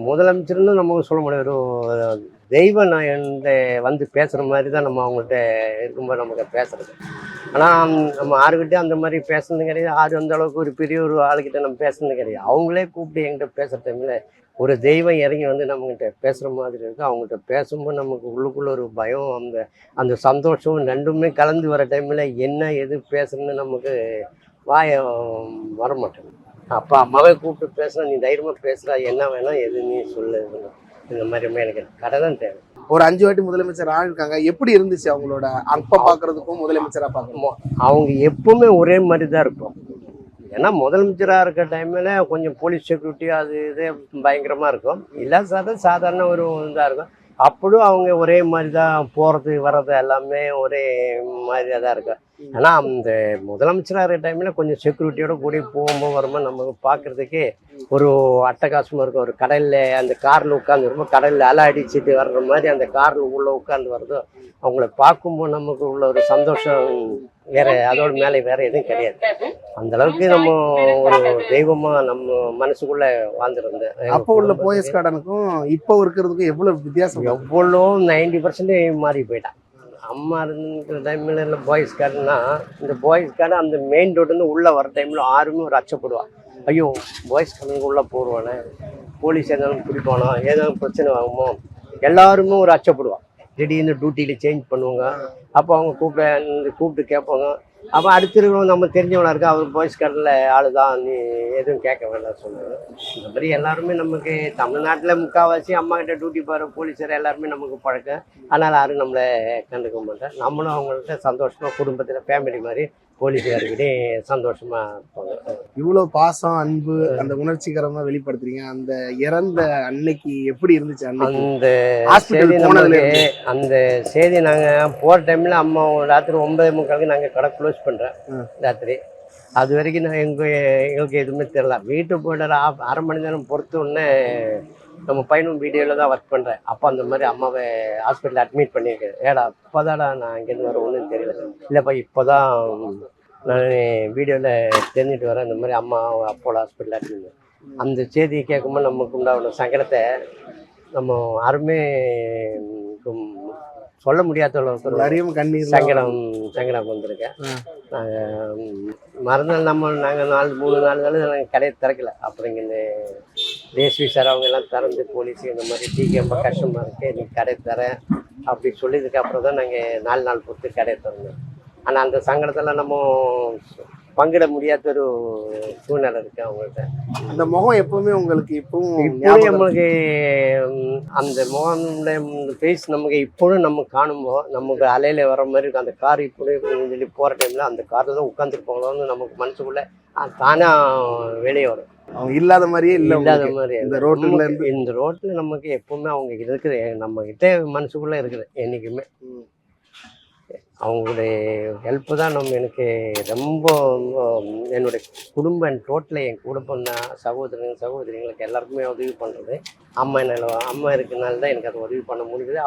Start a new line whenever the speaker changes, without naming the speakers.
முதலமைச்சர்னு நம்ம சொல்ல முடியாது. ஒரு தெய்வம் நான் என்கிட்ட வந்து பேசுகிற மாதிரி தான் நம்ம அவங்கள்ட்ட இருக்கும்போது நமக்கு பேசுகிறது. ஆனால் நம்ம யாருக்கிட்டே அந்த மாதிரி பேசுனது கிடையாது. யாரும் அந்த அளவுக்கு ஒரு பெரிய ஒரு ஆளுக்கிட்ட நம்ம பேசுனது கிடையாது. அவங்களே கூப்பிட்டு என்கிட்ட பேசுகிற டைமில் ஒரு தெய்வம் இறங்கி வந்து நம்மகிட்ட பேசுகிற மாதிரி இருக்குது. அவங்கள்ட்ட பேசும்போது நமக்கு உள்ளுக்குள்ள ஒரு பயம், அந்த அந்த சந்தோஷம் ரெண்டுமே கலந்து வர டைமில் என்ன எது பேசுறதுன்னு நமக்கு வாய வர மாட்டேங்குது. அப்பா அம்மாவே கூப்பிட்டு பேசுனா, நீ தைரியமாக பேசுகிறா, என்ன வேணால் எது நீ சொல்லு, இந்த மாதிரியுமே எனக்கு கடை தான் தேவை.
ஒரு 5 வாட்டி முதலமைச்சர் ஆயிருக்காங்க. எப்படி இருந்துச்சு அவங்களோட அப்ப பாக்குறதுக்கும் முதலமைச்சரா பாக்குறதுக்கும்?
அவங்க எப்பவுமே ஒரே மாதிரி தான் இருக்கும். ஏன்னா முதலமைச்சராக இருக்க டைமில் கொஞ்சம் போலீஸ் செக்யூரிட்டி அது இது பயங்கரமாக இருக்கும். இல்லை சாதாரண ஒரு இதாக இருக்கும். அப்படும் அவங்க ஒரே மாதிரி தான் போகிறது வர்றது எல்லாமே ஒரே மாதிரியாக தான் இருக்கும். ஏன்னா அந்த முதலமைச்சராக இருக்கிற டைமில் கொஞ்சம் செக்யூரிட்டியோட கூடி போகும்போது வரும்போது நம்ம பார்க்குறதுக்கே ஒரு அட்டகாசமாக இருக்கும். ஒரு கடலில் அந்த காரில் உட்காந்து வரும்போது கடலில் அலை அடிச்சுட்டு வர்ற மாதிரி அந்த காரில் உள்ளே உட்காந்து வர்றதோ அவங்கள பார்க்கும்போது நமக்கு உள்ள ஒரு சந்தோஷம் வேற, அதோட மேலே வேற எதுவும் கிடையாது. அந்த அளவுக்கு நம்ம ஒரு தெய்வமா நம்ம மனசுக்குள்ள வாழ்ந்துருந்தேன்.
அப்போ உள்ள போயஸ் கார்டனுக்கும் இப்போ இருக்கிறதுக்கும் எவ்வளவு வித்தியாசம்?
எவ்வளோ 90% மாறி போயிட்டான். அம்மா இருந்த டைமில் இல்லை பாய்ஸ் கார்டுனா, இந்த பாய்ஸ் கார்டு அந்த மெயின் ரோட்லேருந்து உள்ளே வர டைமில் யாருமே ஒரு அச்சப்படுவான். ஐயோ பாய்ஸ் கார்டுக்கு உள்ளே போடுவானே, போலீஸ் எதாவது பிடிப்பானோ, ஏதாவது பிரச்சனை ஆகுமோ, எல்லாருமே ஒரு அச்சப்படுவான். திடீர்னு டியூட்டியில் சேஞ்ச் பண்ணுவாங்க. அப்போ அவங்க கூப்பிட்டு கேட்பாங்க. அப்போ அடுத்திருக்கிறவங்க நம்ம தெரிஞ்சவங்களா இருக்கா, அவர் பாய்ஸ் கார்டில் ஆளு தான், நீ எதுவும் கேட்க வேண்டாம் சொல்லுவாங்க. இந்த மாதிரி எல்லாருமே நமக்கு தமிழ்நாட்டில் முக்கால்வாசி அம்மா கிட்ட டியூட்டி போகிற போலீஸர் எல்லாருமே நமக்கு பழக்கம். அதனால் யாரும் நம்மளை கண்டுக்க மாட்டேன். நம்மளும் அவங்கள்ட்ட சந்தோஷமாக குடும்பத்தில் ஃபேமிலி மாதிரி போலீஸுக்காரர்கிட்டே சந்தோஷமா இருப்பாங்க.
இவ்வளவு பாசம் அன்பு அந்த உணர்ச்சிகரமா வெளிப்படுத்துறீங்க. அந்த இறந்த அன்னைக்கு எப்படி இருந்துச்சு?
அந்த செய்தி நமக்கு அந்த செய்தி நாங்கள் போகிற டைமில் அம்மா ராத்திரி 9:45 நாங்கள் கடை க்ளோஸ் பண்ணுறேன் ராத்திரி. அது வரைக்கும் நான் எங்களுக்கு எதுவுமே தெரியல. வீட்டுக்கு போய்ட்டு அரை மணி நேரம் பொறுத்த உடனே நம்ம பையனும் வீடியோவில் தான் ஒர்க் பண்ணுறேன். அப்போ அந்த மாதிரி அம்மாவை ஹாஸ்பிட்டலில் அட்மிட் பண்ணியிருக்கேன். ஏடா இப்போதாடா நான் இங்கேருந்து வர ஒன்றும் தெரியல. இல்லைப்பா இப்போ தான் நான் வீடியோவில் தெரிஞ்சுட்டு வரேன், இந்த மாதிரி அம்மா அப்போல ஹாஸ்பிட்டலில் அட்மிட். அந்த செய்தியை கேட்கும்போது நமக்கு உண்டான சங்கடத்தை நம்ம யாருமே சொல்ல முடியாத அளவுக்கு சங்கடம் வந்திருக்கேன். நாங்கள் மறுநாள் நாங்கள் 3 நாள் நாங்கள் கடையை திறக்கல. அப்புறம் இங்கே தேஸ்வி சார் அவங்க எல்லாம் திறந்து போலீஸ் இந்த மாதிரி டீக்கு ரொம்ப கஷ்டமாக இருக்குது, நீ கடை தரேன் அப்படி சொல்லியதுக்கு அப்புறம் தான் நாங்கள் 4 நாள் பொறுத்து கடையை திறந்தோம். ஆனால் அந்த சங்கடத்தில் நம்ம பங்கிட முடியாத ஒரு சூழ்நிலை இருக்கு அவங்கள்ட்ட.
அந்த முகம் எப்பவுமே உங்களுக்கு இப்பவும்
நம்மளுக்கு அந்த முகம் ஃபேஸ் நமக்கு இப்போவும் நம்ம காணும்போது நமக்கு அலையில வர மாதிரி இருக்கும். அந்த கார் இப்படி சொல்லி போகிற டைமில் அந்த காரில் தான் உட்காந்துருப்பாங்களோன்னு நமக்கு மனசுக்குள்ளே தானே வெளியே வரும்.
அவங்க இல்லாத மாதிரியே
இல்லாத மாதிரி
இந்த
ரோட்டில் நமக்கு எப்பவுமே அவங்க இருக்குது, நம்ம கிட்டே மனசுக்குள்ளே இருக்குது என்றைக்குமே. அவங்களுடைய ஹெல்ப்பு தான் எனக்கு ரொம்ப என்னுடைய குடும்பம் டோட்டலாக என் கூட பண்ண சகோதரிங்களுக்கு எல்லாருக்குமே உதவி பண்ணுறது. அம்மா இருக்கனால தான் எனக்கு அதை உதவி பண்ண முடியுது.